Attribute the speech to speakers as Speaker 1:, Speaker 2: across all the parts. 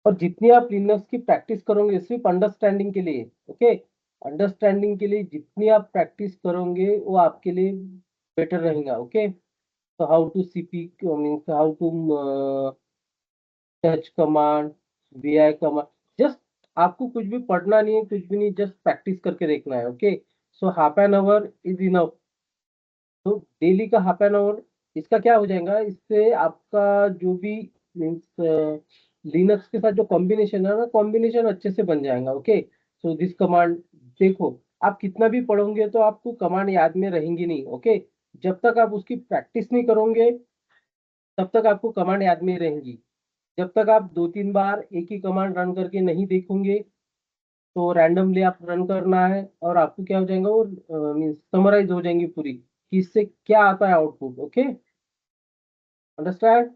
Speaker 1: और जितनी आप लिनक्स की प्रैक्टिस करोगे सिर्फ अंडरस्टैंडिंग के लिए, ओके, अंडरस्टैंडिंग के लिए जितनी आप प्रैक्टिस करोगे वो आपके लिए बेटर रहेगा, ओके। तो how to CP means how to touch command, we command, just आपको कुछ भी पढ़ना नहीं है, कुछ भी नहीं, जस्ट प्रैक्टिस करके देखना है, okay. So half an hour is enough. तो डेली का हाफ एन आवर, इसका क्या हो जाएगा, इससे आपका जो भी मीन्स लिनक्स के साथ जो कॉम्बिनेशन है ना, कॉम्बिनेशन अच्छे से बन जाएगा, ओके। सो दिस कमांड, देखो आप कितना भी पढ़ोगे तो आपको कमांड याद में रहेंगी नहीं, ओके। जब तक आप उसकी प्रैक्टिस नहीं करोगे तब तक आपको कमांड याद में रहेंगी। जब तक आप 2-3 बार एक ही कमांड रन करके नहीं देखोगे, तो रैंडमली आप रन करना है और आपको क्या हो जाएगा, वो मीन्स समराइज हो जाएंगी पूरी कि इससे क्या आता है आउटपुट, ओके, अंडरस्टैंड।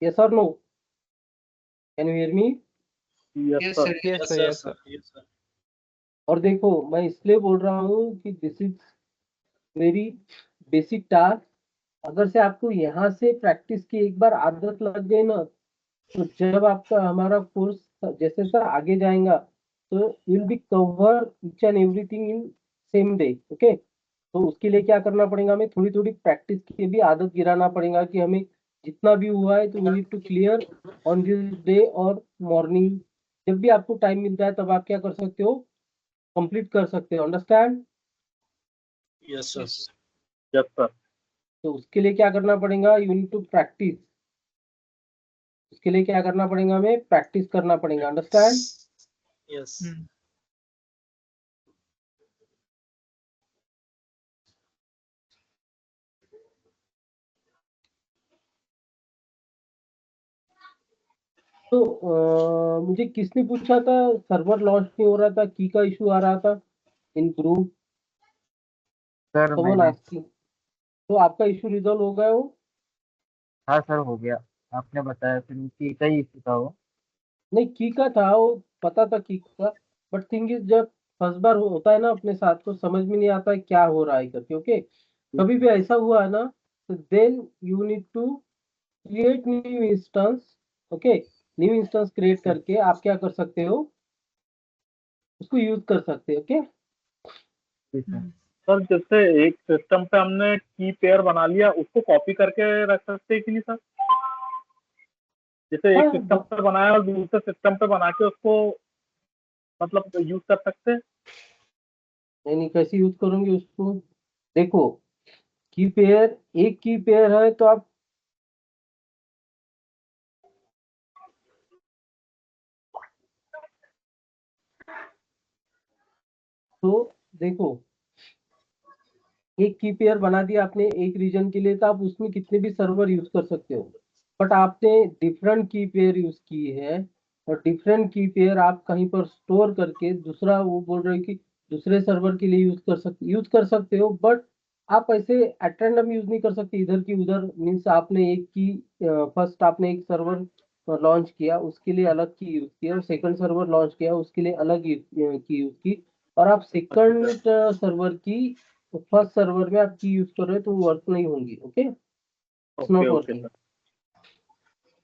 Speaker 1: यस और no, can you hear me?
Speaker 2: Yes
Speaker 3: Yes,
Speaker 2: sir.
Speaker 3: sir.
Speaker 4: Yes, sir. Yes, sir.
Speaker 1: और देखो मैं इसलिए बोल रहा हूँ कि this is very basic task. अगर से आपको यहाँ से प्रैक्टिस की एक बार आदत लग गई ना, तो जब आपका हमारा कोर्स जैसे सर आगे जाएगा तो will be cover each and everything in same day, okay. तो उसके लिए क्या करना पड़ेगा, हमें थोड़ी थोड़ी प्रैक्टिस की भी आदत गिराना पड़ेगा कि हमें जितना भी हुआ है तो we need to clear on this day और मॉर्निंग। जब भी आपको टाइम मिलता है तब आप क्या कर सकते हो, कंप्लीट कर सकते हो, understand.
Speaker 4: Yes, sir.
Speaker 2: Yes sir.
Speaker 1: तो उसके लिए क्या करना पड़ेगा, यू नीड टू प्रैक्टिस। उसके लिए क्या करना पड़ेगा, हमें प्रैक्टिस करना पड़ेगा, अंडरस्टैंड।
Speaker 4: Yes.
Speaker 1: तो मुझे किसने पूछा था सर्वर लॉन्च नहीं हो रहा था, की का इशू आ रहा था इन ग्रुप,
Speaker 5: सर
Speaker 1: तो वो
Speaker 5: मैंने,
Speaker 1: नास्ती, तो आपका इशू रिजॉल्व हो गया वो?
Speaker 5: हाँ सर हो गया, आपने बताया फिर उसी का ही इशू था वो।
Speaker 1: नहीं, की का था वो, पता था की का, बट थिंग इज जब फर्स्ट बार होता है ना अपने साथ तो समझ में नहीं आता है क्या हो रहा है करके, ओके। कभी भी ऐसा हुआ है ना, तो then you need to create new instance, okay. New instance create करके आप क्या कर सकते हो, उसको यूज कर सकते हो, ओके।
Speaker 5: जी सर।
Speaker 2: सर जैसे एक सिस्टम पे हमने की पेयर बना लिया, उसको कॉपी करके रख सकते हैं कि नहीं सर? जैसे एक सिस्टम
Speaker 1: हाँ,
Speaker 2: पे बनाया और दूसरे सिस्टम पे बना के उसको मतलब यूज कर सकते हैं।
Speaker 1: नहीं कैसे यूज करोगे उसको, देखो की पेयर, एक की पेयर है तो आप तो देखो एक की पेयर बना दिया आपने एक रीजन के लिए, तो आप उसमें कितने भी सर्वर यूज कर सकते हो। बट आपने डिफरेंट की पेयर यूज की है, और डिफरेंट की पेयर आप कहीं पर स्टोर करके दूसरा, वो बोल रहे कि दूसरे सर्वर के लिए यूज कर सकते हो, बट आप ऐसे एट रैंडम यूज नहीं कर सकते इधर की उधर। मीन्स आपने एक की फर्स्ट आपने एक सर्वर लॉन्च किया उसके लिए अलग की यूज किया, और सेकंड सर्वर लॉन्च किया उसके लिए अलग की यूज की, और आप सेकंड सर्वर की फर्स्ट सर्वर में आप की यूज कर रहे हो तो वर्क नहीं होंगी, okay, it's
Speaker 2: okay
Speaker 1: not
Speaker 2: okay
Speaker 1: working.
Speaker 2: Sir.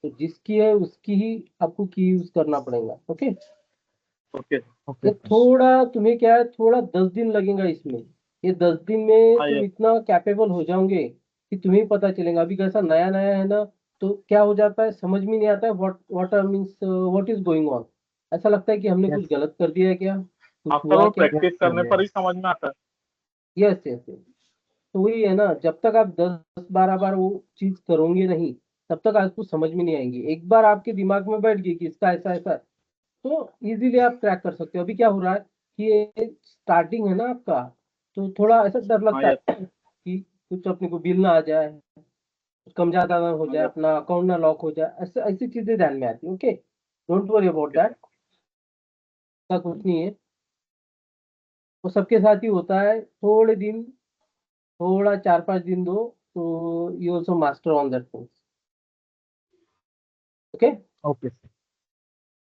Speaker 1: तो जिसकी है उसकी ही आपको की यूज करना पड़ेगा, ओके।
Speaker 2: ओके
Speaker 5: ओके
Speaker 1: ये
Speaker 5: सर।
Speaker 1: थोड़ा तुम्हें क्या है, थोड़ा 10 दिन लगेगा इसमें। ये 10 दिन में
Speaker 2: हाँ
Speaker 1: तुम
Speaker 2: ये
Speaker 1: इतना कैपेबल हो जाओगे कि तुम्हें पता चलेगा। अभी कैसा नया नया है ना, तो क्या हो जाता है समझ में नहीं आता है, what means what is going on. ऐसा लगता है कि हमने कुछ
Speaker 5: यस।
Speaker 1: गलत कर दिया है क्या, कुछ
Speaker 2: आफ्टर
Speaker 1: हुआ
Speaker 2: वो
Speaker 1: क्या।
Speaker 5: Yes
Speaker 2: practice
Speaker 5: sir.
Speaker 2: करने पर ही
Speaker 5: यस।
Speaker 2: समझ में आता है।
Speaker 1: Yes yes yes. तो वही है ना, जब तक आप 10-12 बार वो चीज करोगे नहीं तब तक आपको समझ में नहीं आएंगी। एक बार आपके दिमाग में बैठ गई कि इसका ऐसा ऐसा है, तो इजीली आप क्रैक कर सकते हो। अभी क्या हो रहा है कि ये स्टार्टिंग है ना आपका, तो थोड़ा ऐसा डर
Speaker 2: हाँ
Speaker 1: लगता
Speaker 2: यस।
Speaker 1: है कि कुछ अपने को बिल ना आ जाए, कुछ कम ज्यादा ना हो
Speaker 2: हाँ
Speaker 1: जाए,
Speaker 2: यस।
Speaker 1: अपना अकाउंट ना लॉक हो जाए, ऐसे ऐसी चीजें ध्यान में आती है, okay. Don't worry about
Speaker 2: okay
Speaker 1: that, का कुछ नहीं है। वो सबके साथ ही होता है, थोड़े दिन, थोड़ा 4-5 दिन दो, तो you also master on that things, okay.
Speaker 5: Okay sir.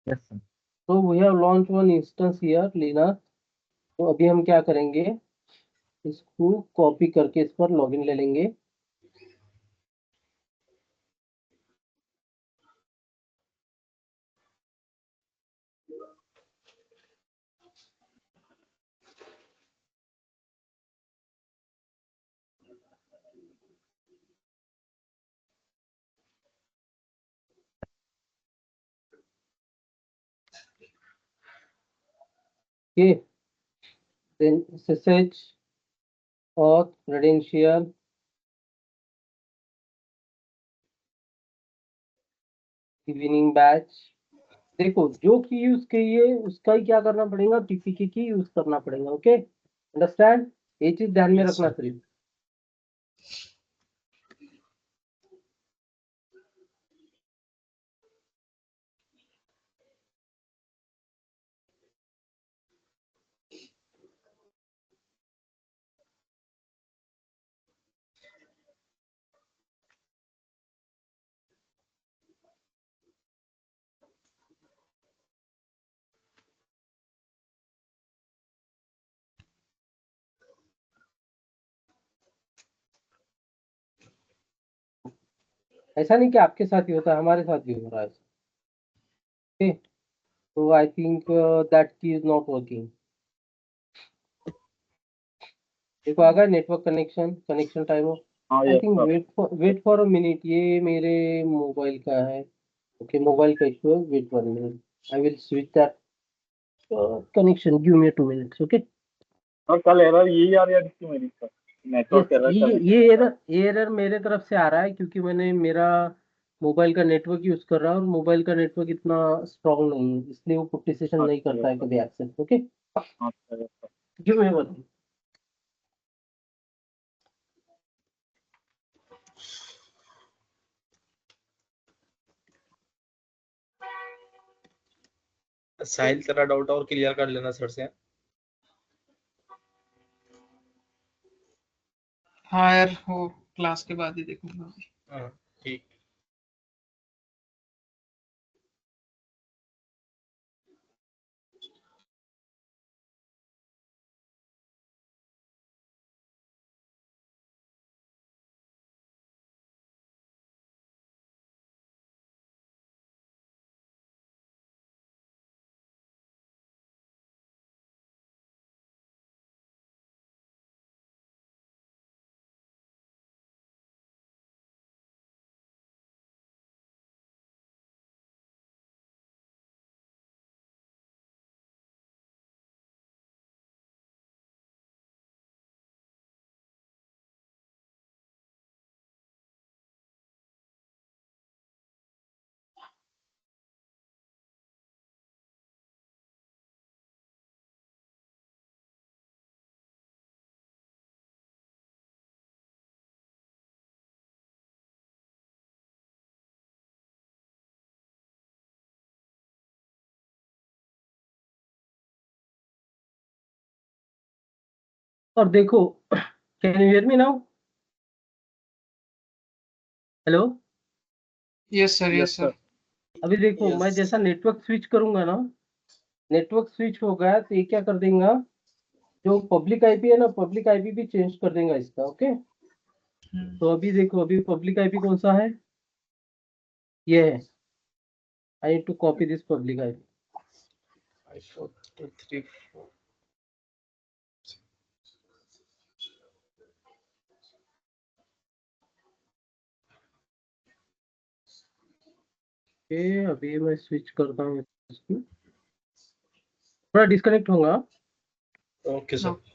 Speaker 5: Yes sir.
Speaker 1: तो we have launch one instance here Leena. तो अभी हम क्या करेंगे, इसको कॉपी करके इस पर लॉगिन ले लेंगे। ओके, देन SSH और क्रेडेंशियल, इवनिंग बैच। देखो जो की यूज की है उसका ही क्या करना पड़ेगा, टीपीके की यूज करना पड़ेगा। ओके, अंडरस्टैंड, ये चीज ध्यान में
Speaker 4: Yes,
Speaker 1: रखना
Speaker 4: sir.
Speaker 1: सिर्फ। ऐसा नहीं कि आपके साथ ही होता है, हमारे साथ भी हो रहा है। ओके, तो I think that key is not working. देखो आ गया नेटवर्क कनेक्शन, कनेक्शन टाइम।
Speaker 2: हाँ
Speaker 1: I
Speaker 2: yes
Speaker 1: think
Speaker 2: sir.
Speaker 1: Wait for a minute, ये मेरे मोबाइल का है। ओके, मोबाइल का इशू है, wait for minute, I will switch that connection, give me 2 minutes। Okay,
Speaker 2: और कल एरर यही आ रही है इसकी मेरी सर, नेटवर्क
Speaker 1: यस,
Speaker 2: एरर
Speaker 1: ये
Speaker 2: कनेक्शन।
Speaker 1: ये एरर, ये एरर मेरे तरफ से आ रहा है क्योंकि मैंने मेरा मोबाइल का नेटवर्क यूज कर रहा हूँ और मोबाइल का नेटवर्क इतना स्ट्रांग नहीं है, इसलिए वो पुट्टी सेशन नहीं
Speaker 2: अच्छा
Speaker 1: करता
Speaker 2: यस
Speaker 1: है
Speaker 2: सर।
Speaker 1: कभी एक्सेप्ट। ओके,
Speaker 2: अच्छा yes sir.
Speaker 1: Give me one.
Speaker 4: Sahil तेरा डाउट और क्लियर कर लेना सर से।
Speaker 3: हाँ यार, वो क्लास के बाद ही देखूंगा।
Speaker 4: हाँ, ठीक।
Speaker 1: और देखो, can you hear me now? Hello,
Speaker 3: yes sir,
Speaker 2: yes
Speaker 3: yes
Speaker 2: sir.
Speaker 3: Sir.
Speaker 1: अभी देखो मैं
Speaker 4: यस।
Speaker 1: जैसा नेटवर्क स्विच करूंगा ना, नेटवर्क स्विच हो गया तो ये क्या कर देगा, जो पब्लिक आईपी है ना, पब्लिक आईपी भी चेंज कर देगा इसका। ओके, तो अभी देखो, अभी पब्लिक आईपी कौन सा है, ये है। I need to copy this public IP.
Speaker 4: 54234।
Speaker 1: Okay, अभी मैं स्विच करता हूँ इसको, थोड़ा डिस्कनेक्ट होगा।
Speaker 4: Okay sir.
Speaker 3: Okay.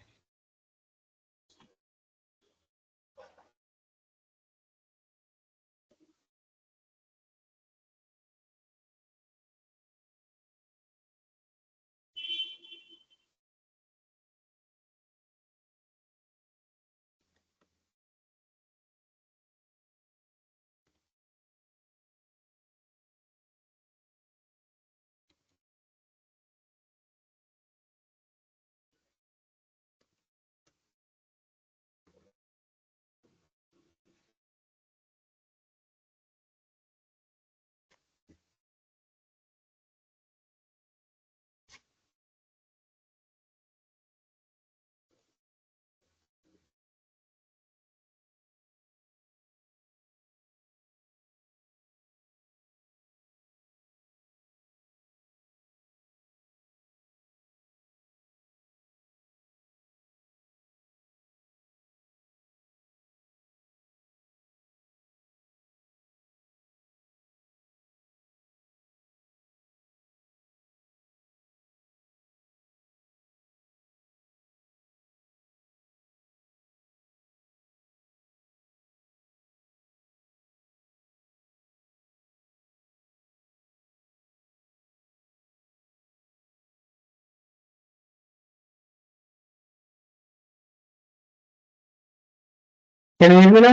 Speaker 1: Can you hear me now?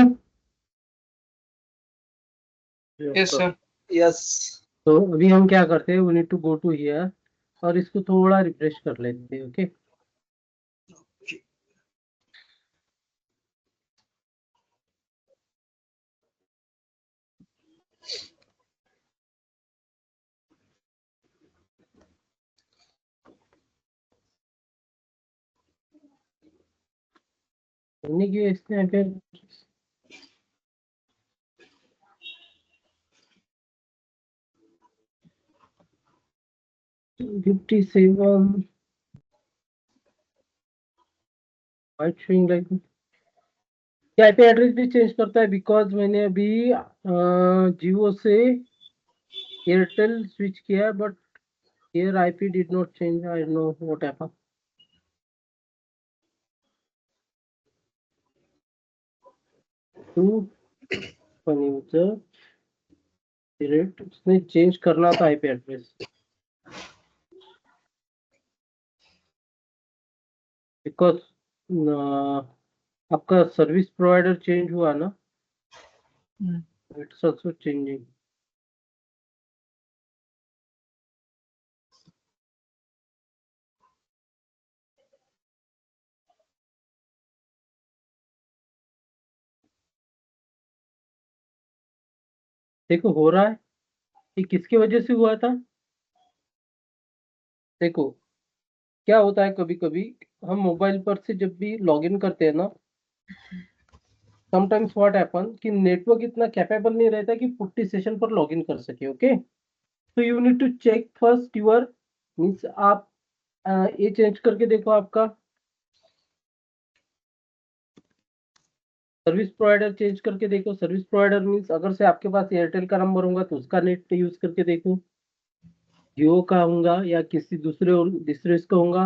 Speaker 3: Yes sir
Speaker 4: yes
Speaker 1: तो अभी हम क्या करते हैं, we need to go to here और इसको थोड़ा रिफ्रेश कर लेते हैं. ओके, इसने अगर 57 वाइट शोइंग लाइक क्या आईपी एड्रेस भी चेंज करता है, बिकॉज मैंने अभी जियो से एयरटेल स्विच किया, but here IP did not change. I don't know what happened. To funny user direct उसने चेंज करना था आईपी एड्रेस, बिकॉज आपका सर्विस प्रोवाइडर चेंज हुआ ना, इट्स आल्सो चेंजिंग. देखो हो रहा है, ये किसकी वजह से हुआ था. देखो क्या होता है, कभी कभी हम मोबाइल पर से जब भी लॉगिन करते हैं ना, समटाइम्स व्हाट हैपन कि नेटवर्क इतना कैपेबल नहीं रहता कि 40 सेशन पर लॉगिन कर सके. ओके, तो you need to check first your means आप ये चेंज करके देखो आपका सर्विस प्रोवाइडर चेंज करके देखो. सर्विस प्रोवाइडर मीन्स अगर से आपके पास एयरटेल का नंबर होगा तो उसका नेट यूज करके देखो, जियो का होगा या किसी दूसरे इसका होगा,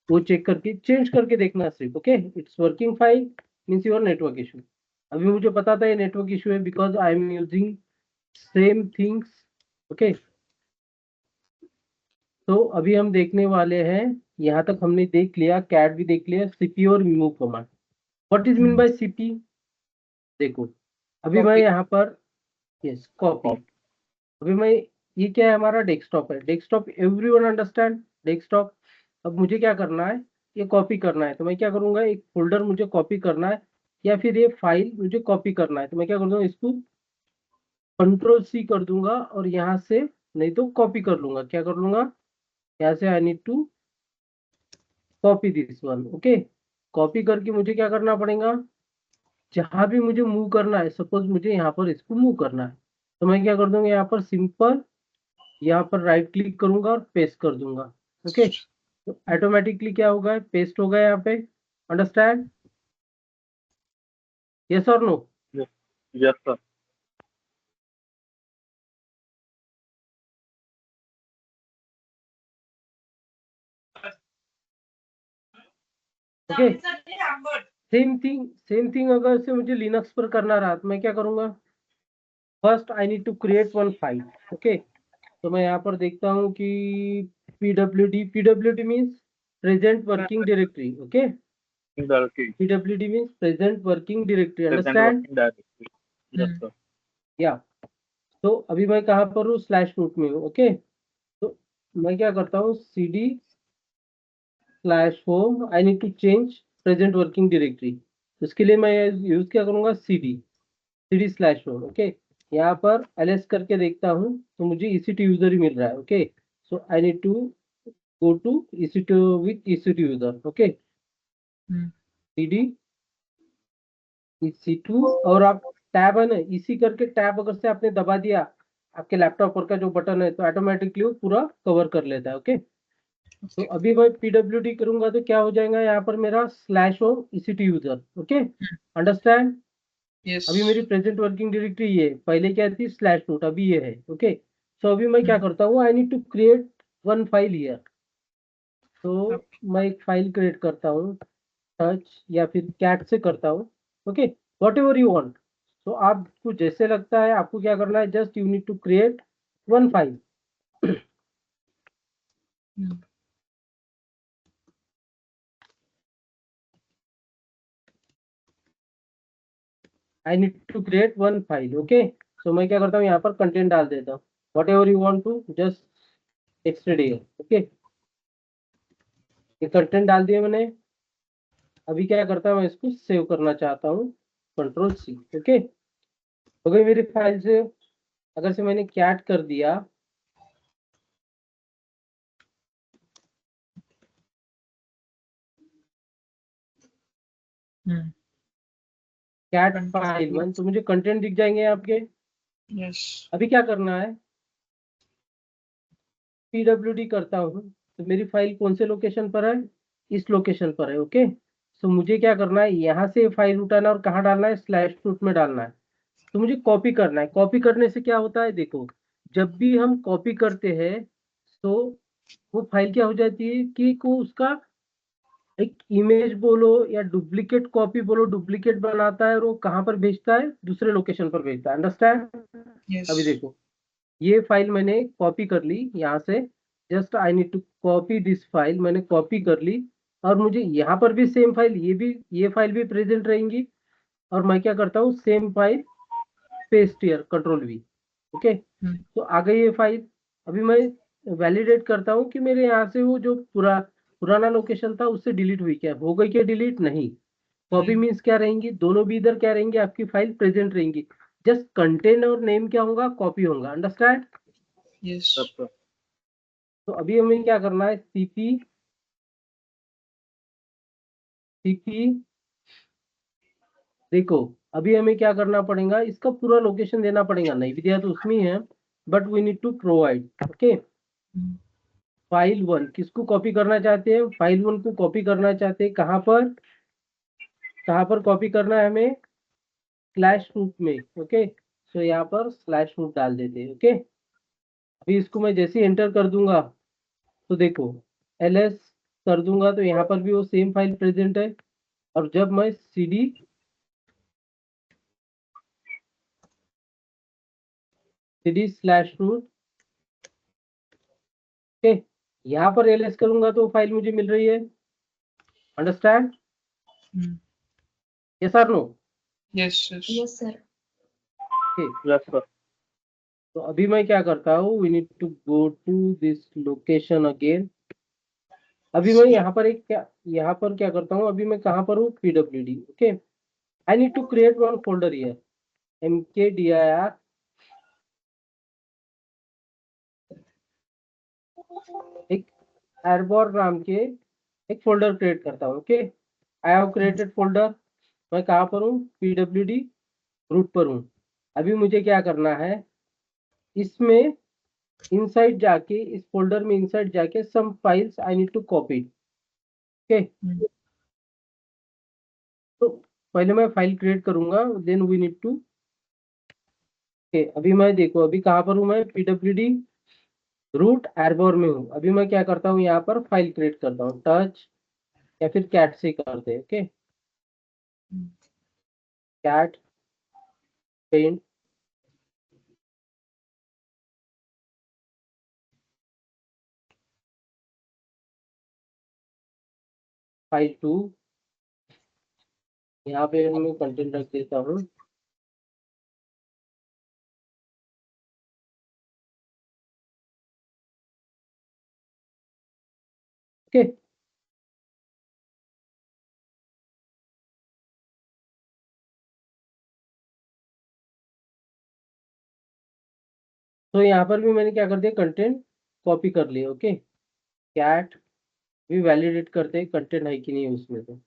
Speaker 1: वो चेक करके चेंज करके देखना सिर्फ. Okay, it's working fine means your network issue. अभी मुझे पता था ये नेटवर्क इशू है because I am using same things. Okay, तो अभी हम देखने वाले हैं, यहाँ तक हमने देख लिया, कैट भी देख लिया, सीपी और remove command. What is mean by CP. देखो अभी मैं
Speaker 3: Copy.
Speaker 1: यहाँ पर यस कॉपी. अभी मैं ये क्या है, हमारा डेस्कटॉप है. Desktop everyone understand desktop. अब मुझे क्या करना है, ये कॉपी करना है, तो मैं क्या करूंगा, एक फोल्डर मुझे कॉपी करना है या फिर ये फाइल मुझे कॉपी करना है, तो मैं क्या कर दूंगा, इसको कंट्रोल सी कर दूंगा और यहाँ से नहीं तो कॉपी कर लूंगा. क्या कर लूंगा, यहाँ से I need to copy this one. Okay, copy करके मुझे क्या करना पड़ेगा, जहां भी मुझे मूव करना है, सपोज मुझे यहाँ पर इसको मूव करना है, तो मैं क्या कर दूंगा, यहाँ पर सिंपल यहाँ पर राइट क्लिक करूंगा और पेस्ट कर दूंगा. ओके, तो ऑटोमेटिकली क्या होगा, पेस्ट होगा यहाँ पे. अंडरस्टैंड, यस और no.
Speaker 2: Yes sir.
Speaker 1: Okay, same thing अगर से मुझे लिनक्स पर करना रहा तो मैं क्या करूंगा, first I need to create one file. Okay, तो मैं यहाँ पर देखता हूँ कि PWD means present working directory. Okay,
Speaker 2: directly
Speaker 1: PWD means present working directory.
Speaker 2: Present
Speaker 1: understand,
Speaker 2: working directly. Yes sir.
Speaker 1: Yeah. तो अभी मैं कहाँ पर हूँ, स्लैश रूट में हूँ. ओके, तो मैं क्या करता हूँ, cd slash home, I need to change present working directory. इसके लिए मैं यूज क्या करूंगा, cd स्लैश होम. ओके, यहाँ पर ls करके देखता हूँ तो मुझे EC2 यूजर ही मिल रहा है. Okay, so I need to go to EC2 with EC2 user. Okay, cd EC2 और आप टैब है ना, EC करके टैब अगर से आपने दबा दिया आपके लैपटॉप पर का जो बटन है, तो ऑटोमेटिकली वो पूरा कवर कर लेता है. ओके, तो अभी मैं पीडब्ल्यूडी करूंगा तो क्या हो जाएगा, यहाँ पर मेरा स्लैश हो EC2 user. Okay, understand.
Speaker 3: Yes
Speaker 1: अभी मेरी प्रेजेंट वर्किंग डायरेक्टरी ये है, पहले क्या थी स्लैश रूट, अभी ये है. ओके, सो अभी मैं क्या करता हूँ, I need to create one file here. तो मैं एक फाइल क्रिएट करता हूँ, सर्च या फिर कैट से करता हूँ. Okay, whatever you want. तो आपको जैसे लगता है आपको क्या करना है, just you need to create one file. I need to create one file, okay. So मैं क्या करता हूँ, यहाँ पर कंटेंट डाल देता हूँ, whatever you want to just extend here, okay. ये कंटेंट डाल दिया मैंने। अभी क्या करता हूँ, मैं इसको सेव करना चाहता हूँ, कंट्रोल सी, ओके। हो गई मेरी फाइल से। अगर से मैंने कैट कर दिया, कैट फाइल 1, तो मुझे कंटेंट दिख जाएंगे आपके।
Speaker 3: यस
Speaker 1: अभी क्या करना है, पीडब्ल्यूडी करता हूँ, तो मेरी फाइल कौन से लोकेशन पर है, इस लोकेशन पर है, ओके। तो मुझे क्या करना है, यहाँ से फाइल उठाना और कहाँ डालना है, स्लैश रूट में डालना है। तो मुझे कॉपी करना है। कॉपी करने से क्या होता है, देखो, जब भी हम कॉपी करते हैं तो वो फाइल क्या हो जाती है कि को उसका एक इमेज बोलो या डुप्लीकेट कॉपी बोलो, डुप्लीकेट बनाता है और वो कहाँ पर भेजता है, दूसरे लोकेशन पर भेजता है, अंडरस्टैंड।
Speaker 3: यस
Speaker 1: अभी देखो, ये फाइल मैंने कॉपी कर ली यहाँ से, just I need to copy this file, मैंने कॉपी कर ली। और मुझे यहाँ पर भी सेम फाइल, ये फाइल भी प्रेजेंट रहेंगी। और मैं क्या करता हूँ, same file paste here, control V, okay. तो आ गई ये फाइल। अभी मैं वैलिडेट करता हूँ कि मेरे यहाँ से वो जो पुराना लोकेशन था उससे डिलीट हुई, क्या हो गई, क्या डिलीट नहीं। कॉपी मीन्स क्या रहेंगी, दोनों भी इधर क्या रहेंगी, आपकी फाइल प्रेजेंट रहेंगी। जस्ट कंटेंट और नेम क्या होगा, कॉपी होगा, अंडरस्टैंड।
Speaker 3: यस
Speaker 2: सर
Speaker 1: तो अभी हमें क्या करना है, सीपी देखो, अभी हमें क्या करना पड़ेगा, इसका पूरा लोकेशन देना पड़ेगा, नहीं भी दिया तो उसमें ही है, but we need to provide, okay. File 1 किसको कॉपी करना चाहते हैं, फाइल 1 को कॉपी करना चाहते हैं, कहाँ पर कॉपी करना है हमें, स्लैश रूट में, ओके। सो यहाँ पर स्लैश रूट डाल देते हैं, ओके। अभी इसको मैं जैसे एंटर कर दूंगा तो देखो, ls कर दूंगा तो यहाँ पर भी वो सेम फाइल प्रेजेंट है। और जब मैं cd स्लैश रूट, ओके, यहाँ पर ls करूंगा तो फाइल मुझे मिल रही है, अंडरस्टैंड, यस और no.
Speaker 3: Yes yes
Speaker 6: yes sir.
Speaker 2: Yes sir
Speaker 1: तो अभी मैं क्या करता हूँ, we need to go to this location again. अभी मैं यहाँ पर क्या करता हूँ, अभी मैं कहाँ पर हूँ, pwd, okay. I need to create one folder here, mkdir, एक एरबोर नाम के एक फोल्डर क्रिएट करता हूँ, okay. I have created folder. मैं कहाँ पर हूँ, pwd रूट पर हूँ। अभी मुझे क्या करना है, इसमें इनसाइड जाके, इस फोल्डर में इनसाइड जाके some files I need to copy, okay. तो पहले मैं फाइल क्रिएट करूंगा, then we need to, okay. अभी मैं देखो, अभी कहाँ पर हूँ मैं, pwd रूट एरबोर में हूँ। अभी मैं क्या करता हूँ, यहाँ पर फाइल क्रिएट करता हूँ, टच या फिर कैट से करते हैं, ओके। कैट पेंट फाइल 2, यहाँ पे मैं कंटेंट रख देता हूँ, ओके। तो यहाँ पर भी मैंने क्या कर दिया, कंटेंट कॉपी कर लिया, ओके। कैट भी वैलिडेट करते हैं कंटेंट है कि नहीं है उसमें, तो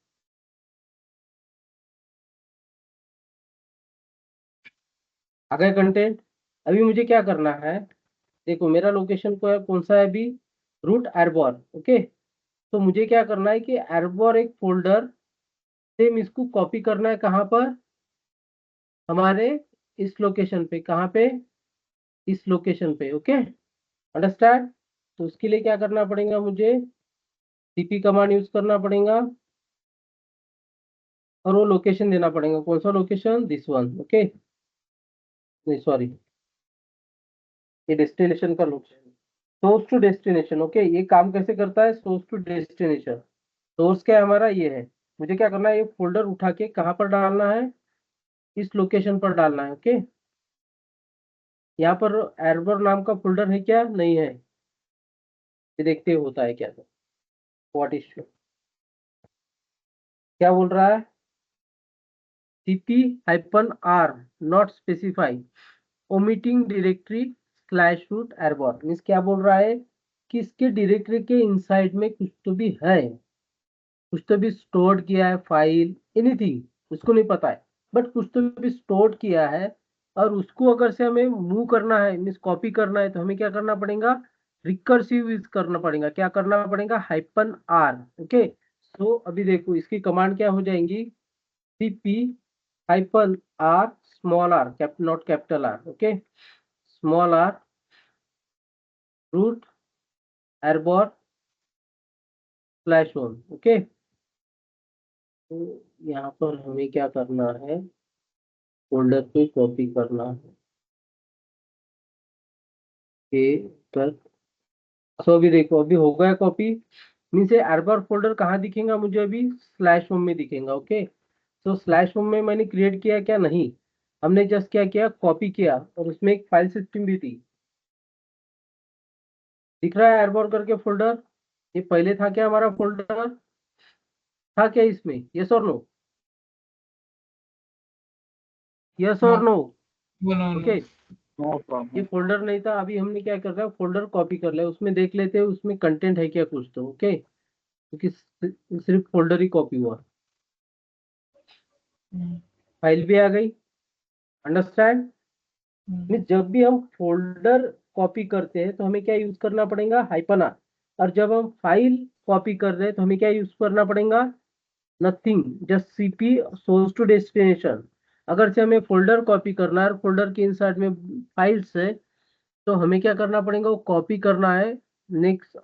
Speaker 1: आ गया कंटेंट। अभी मुझे क्या करना है, देखो मेरा लोकेशन को है कौन सा है अभी, रूट एरबोर, ओके। तो मुझे क्या करना है कि एरबोर एक फोल्डर, सेम इसको कॉपी करना है, कहाँ पर, हमारे इस लोकेशन पे, कहाँ पे, इस लोकेशन पे, ओके, अंडरस्टैंड। तो उसके लिए क्या करना पड़ेगा, मुझे सीपी कमांड यूज करना पड़ेगा और वो लोकेशन देना पड़ेगा, कौन सा लोकेशन, दिस वन, ओके। नहीं सॉरी, ये डेस्टिनेशन का location, source to destination, okay. ये काम कैसे करता है, सोर्स टू डेस्टिनेशन। सोर्स क्या है हमारा, ये है। मुझे क्या करना है, ये फोल्डर उठा के कहाँ पर डालना है, इस लोकेशन पर डालना है। ओके, यहाँ पर एरबर नाम का फोल्डर है क्या? नहीं है। ये देखते होता है क्या। तो व्हाट इज क्या बोल रहा है? cp-r not specify omitting directory slash root एरबर मीन्स क्या बोल रहा है कि इसके डायरेक्टरी के इनसाइड में कुछ तो भी है, कुछ तो भी स्टोर किया है, फाइल एनीथिंग उसको नहीं पता है, बट कुछ तो भी स्टोर किया है। और उसको अगर से हमें मूव करना है मीन्स कॉपी करना है, तो हमें क्या करना पड़ेगा? रिकर्सिव यूज करना पड़ेगा। क्या करना पड़ेगा? -r। ओके, सो अभी देखो इसकी कमांड क्या हो जाएंगी? cp-r small r not capital R। Okay, small r root एरबर स्लैश होम। ओके, तो यहाँ पर हमें क्या करना है? फोल्डर पे कॉपी करना है। पर सो अभी देखो अभी हो गया कॉपी। मीन्स एरबर फोल्डर कहाँ दिखेगा मुझे? अभी स्लैश होम में दिखेगा। ओके, तो स्लैश होम में मैंने क्रिएट किया क्या? नहीं, हमने जस्ट क्या किया? कॉपी किया, और उसमें एक फाइल सिस्टम भी थी। दिख रहा है एरबर करके फोल्डर? ये पहले था क्या हमारा फोल्डर? था क्या इसमें? यस और नो? यस और नो?
Speaker 3: No,
Speaker 1: ओके,
Speaker 2: नो
Speaker 1: ये
Speaker 2: प्रॉब्लम।
Speaker 1: फोल्डर नहीं था। अभी हमने क्या कर रहा है? फोल्डर कॉपी कर लिया, उसमें देख लेते हैं उसमें कंटेंट है क्या कुछ तो। ओके, क्योंकि सिर्फ फोल्डर ही कॉपी हुआ, फाइल भी आ गई। अंडरस्टैंड? जब भी हम फोल्डर कॉपी करते हैं तो हमें क्या यूज करना पड़ेगा? -r। और जब हम फाइल कॉपी कर रहे हैं तो हमें क्या यूज करना पड़ेगा? Nothing, just cp source to destination. अगर से हमें फोल्डर कॉपी करना है, फोल्डर के इनसाइड में फाइल्स है, तो हमें क्या करना पड़ेगा? वो कॉपी करना है नेक्स्ट